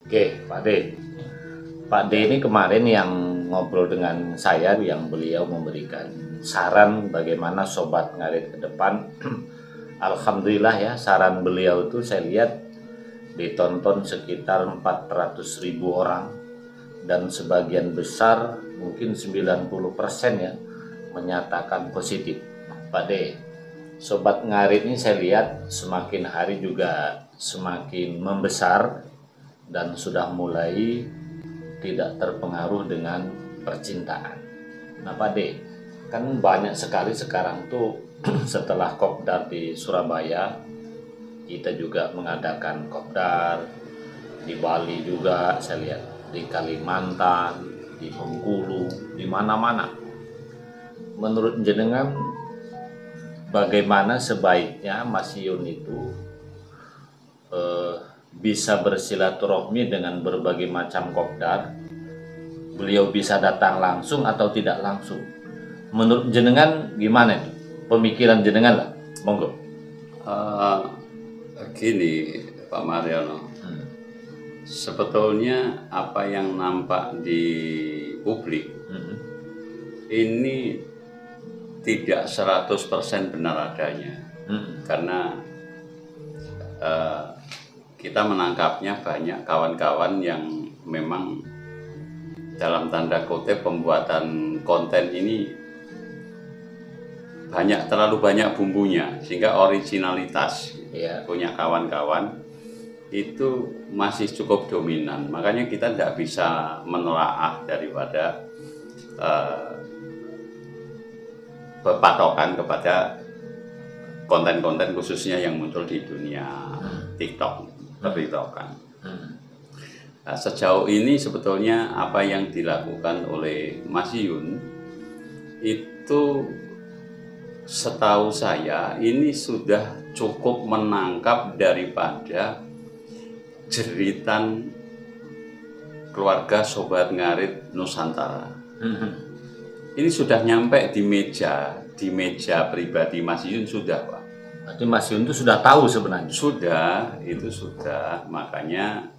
Oke, Pak D. Pak D ini kemarin yang ngobrol dengan saya, yang beliau memberikan saran bagaimana Sobat Ngarit ke depan. Alhamdulillah ya, saran beliau itu saya lihat ditonton sekitar 400.000 orang, dan sebagian besar mungkin 90% ya menyatakan positif. Pak D, Sobat Ngarit ini saya lihat semakin hari juga semakin membesar dan sudah mulai tidak terpengaruh dengan percintaan. Nah Pak D, kan banyak sekali sekarang tuh setelah kopdar di Surabaya, kita juga mengadakan kopdar di Bali juga, saya lihat di Kalimantan, di Bengkulu, di mana-mana. Menurut jenengan, bagaimana sebaiknya Mas Yun itu bisa bersilaturahmi dengan berbagai macam kopdar? Beliau bisa datang langsung atau tidak langsung? Menurut jenengan gimana itu? Pemikiran jenengan lah, monggo. Eh, Gini Pak Mariono, sebetulnya apa yang nampak di publik ini tidak 100% benar adanya. Karena kita menangkapnya banyak kawan-kawan yang memang dalam tanda kutip pembuatan konten ini terlalu banyak bumbunya sehingga originalitas punya kawan-kawan itu masih cukup dominan. Makanya kita tidak bisa menelaah daripada berpatokan kepada konten-konten khususnya yang muncul di dunia TikTok, TikTokan. Nah, sejauh ini sebetulnya apa yang dilakukan oleh Mas Yun itu setahu saya ini sudah cukup menangkap daripada jeritan keluarga Sobat Ngarit Nusantara. Ini sudah nyampe di meja pribadi Mas Yun sudah, Pak. Berarti Mas Yun itu sudah tahu sebenarnya? Sudah. Makanya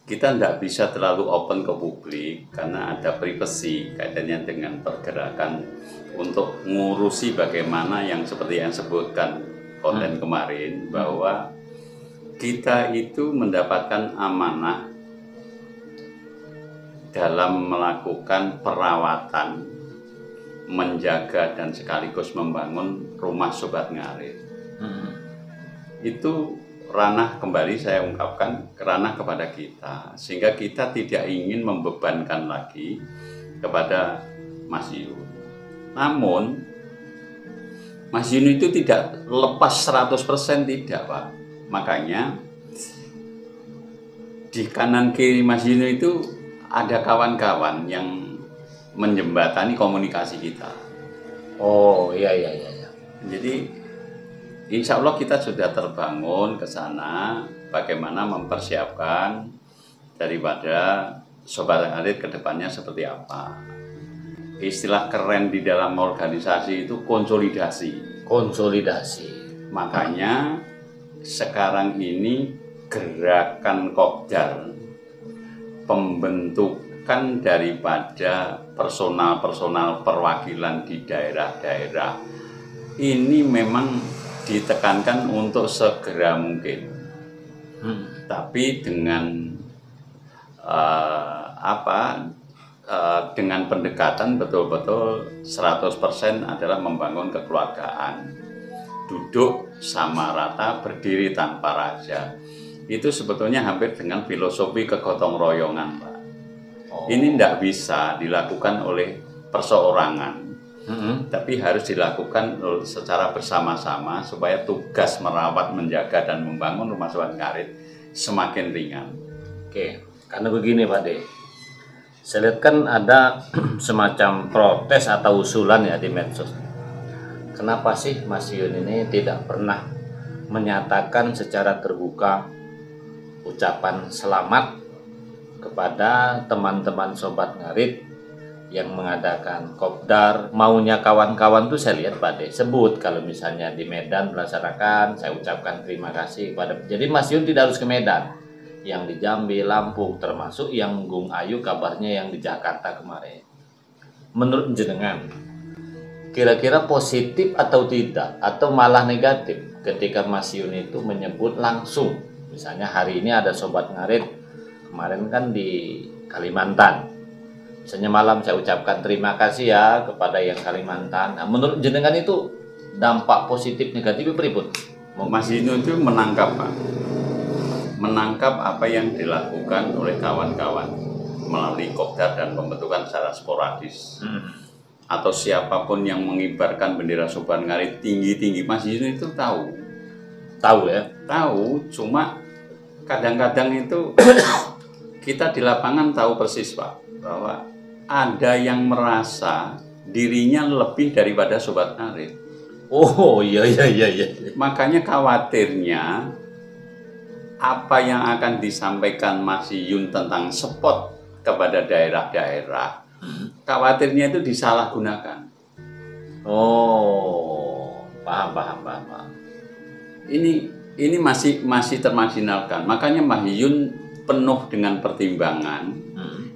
kita tidak bisa terlalu open ke publik karena ada privasi kaitannya dengan pergerakan untuk ngurusi bagaimana yang seperti yang sebutkan konten kemarin, bahwa kita itu mendapatkan amanah dalam melakukan perawatan, menjaga dan sekaligus membangun rumah Sobat Ngarit. Itu ranah, kembali saya ungkapkan, ranah kepada kita, sehingga kita tidak ingin membebankan lagi kepada Mas Yun. Namun Mas Yun itu tidak lepas 100%, tidak, Pak. Makanya di kanan kiri Mas Yun itu ada kawan-kawan yang menjembatani komunikasi kita. Oh iya. Jadi insya Allah kita sudah terbangun ke sana bagaimana mempersiapkan daripada Sobat Ngarit ke depannya seperti apa. Istilah keren di dalam organisasi itu konsolidasi. Makanya sekarang ini gerakan kopdar, pembentukan daripada personal perwakilan di daerah-daerah ini memang ditekankan untuk segera mungkin. Tapi dengan dengan pendekatan betul-betul 100% adalah membangun kekeluargaan, duduk sama rata, berdiri tanpa raja. Itu sebetulnya hampir dengan filosofi kegotong royongan, Pak. Ini tidak bisa dilakukan oleh perseorangan, tapi harus dilakukan secara bersama-sama supaya tugas merawat, menjaga dan membangun rumah Sobat Ngarit semakin ringan. Oke, karena begini Pak D, saya lihat kan ada semacam protes atau usulan ya di medsos. Kenapa sih Mas Yun ini tidak pernah menyatakan secara terbuka ucapan selamat kepada teman-teman Sobat Ngarit yang mengadakan kopdar? Maunya kawan-kawan tuh saya lihat Pak D sebut kalau misalnya di Medan melaksanakan, saya ucapkan terima kasih kepada. Jadi Mas Yun tidak harus ke Medan, yang di Jambi, Lampung, termasuk yang Gung Ayu kabarnya yang di Jakarta kemarin. Menurut jenengan, kira-kira positif atau tidak, atau malah negatif ketika Mas Yun itu menyebut langsung, misalnya hari ini ada Sobat Ngarit, kemarin kan di Kalimantan, misalnya malam saya ucapkan terima kasih ya kepada yang Kalimantan. Nah, menurut jenengan itu dampak positif negatif berikut? Mas Yun itu menangkap Pak, menangkap apa yang dilakukan oleh kawan-kawan melalui kopdar dan pembentukan secara sporadis. Atau siapapun yang mengibarkan bendera Sobat Ngarit tinggi-tinggi, Mas Yun itu tahu ya, tahu. Cuma kadang-kadang itu kita di lapangan tahu persis Pak, bahwa ada yang merasa dirinya lebih daripada Sobat Ngarit. Oh iya. Makanya khawatirnya apa yang akan disampaikan Mas Yun tentang spot kepada daerah-daerah, khawatirnya itu disalahgunakan. Oh, paham. Ini masih termarginalkan. Makanya Mas Yun penuh dengan pertimbangan.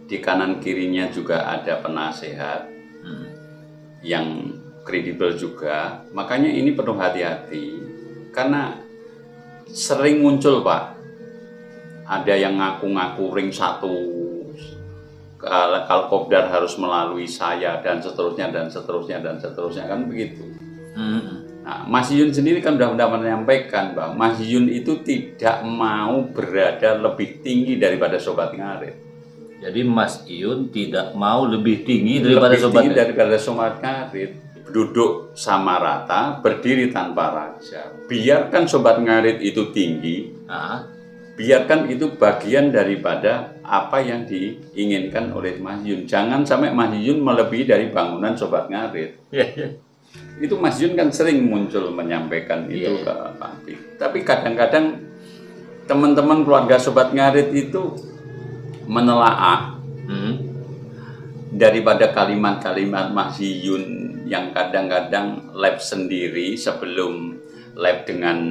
Di kanan kirinya juga ada penasehat yang kredibel juga. Makanya ini penuh hati-hati karena sering muncul Pak, ada yang ngaku-ngaku ring satu, kalau kopdar harus melalui saya dan seterusnya kan begitu. Nah, Mas Yun sendiri kan sudah menyampaikan bahwa Mas Yun itu tidak mau berada lebih tinggi daripada Sobat Ngarit. Jadi Mas Yun tidak mau lebih tinggi daripada Sobat Ngarit. Duduk sama rata, berdiri tanpa raja. Biarkan Sobat Ngarit itu tinggi, biarkan itu bagian daripada apa yang diinginkan oleh Mas Yun. Jangan sampai Mas Yun melebihi dari bangunan Sobat Ngarit. Itu Mas Yun kan sering muncul menyampaikan itu ke Pak Habib. Tapi kadang-kadang teman-teman keluarga Sobat Ngarit itu menelaah daripada kalimat-kalimat Mas Yun yang kadang-kadang lab sendiri sebelum lab dengan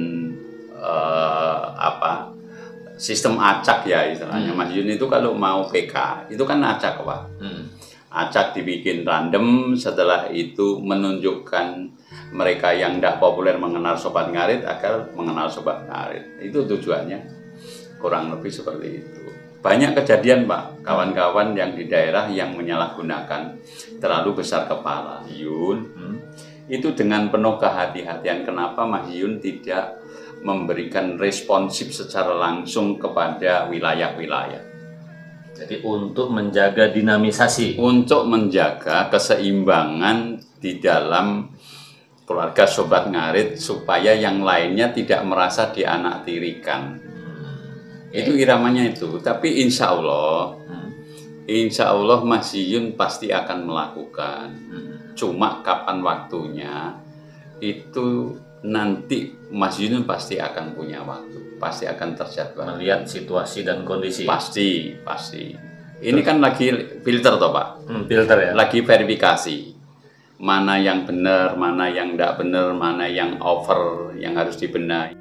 sistem acak ya istilahnya. Mas Yun itu kalau mau PK itu kan acak Pak. Acak dibikin random, setelah itu menunjukkan mereka yang tidak populer mengenal Sobat Ngarit agar mengenal Sobat Ngarit. Itu tujuannya, kurang lebih seperti itu. Banyak kejadian Pak, kawan-kawan yang di daerah yang menyalahgunakan terlalu besar kepala. Yun itu dengan penuh kehati-hatian. Kenapa Mas Yun tidak memberikan responsif secara langsung kepada wilayah-wilayah? Jadi untuk menjaga dinamisasi, untuk menjaga keseimbangan di dalam keluarga Sobat Ngarit supaya yang lainnya tidak merasa dianaktirikan. Itu iramanya itu. Tapi insya Allah Mas Yun pasti akan melakukan. Cuma kapan waktunya itu nanti Mas Yun pasti akan punya waktu, pasti akan terjadwal. Melihat situasi dan kondisi. Pasti. Ini kan lagi filter toh Pak. Filter ya. Lagi verifikasi. Mana yang benar, mana yang tidak benar, mana yang over, yang harus dibenahi.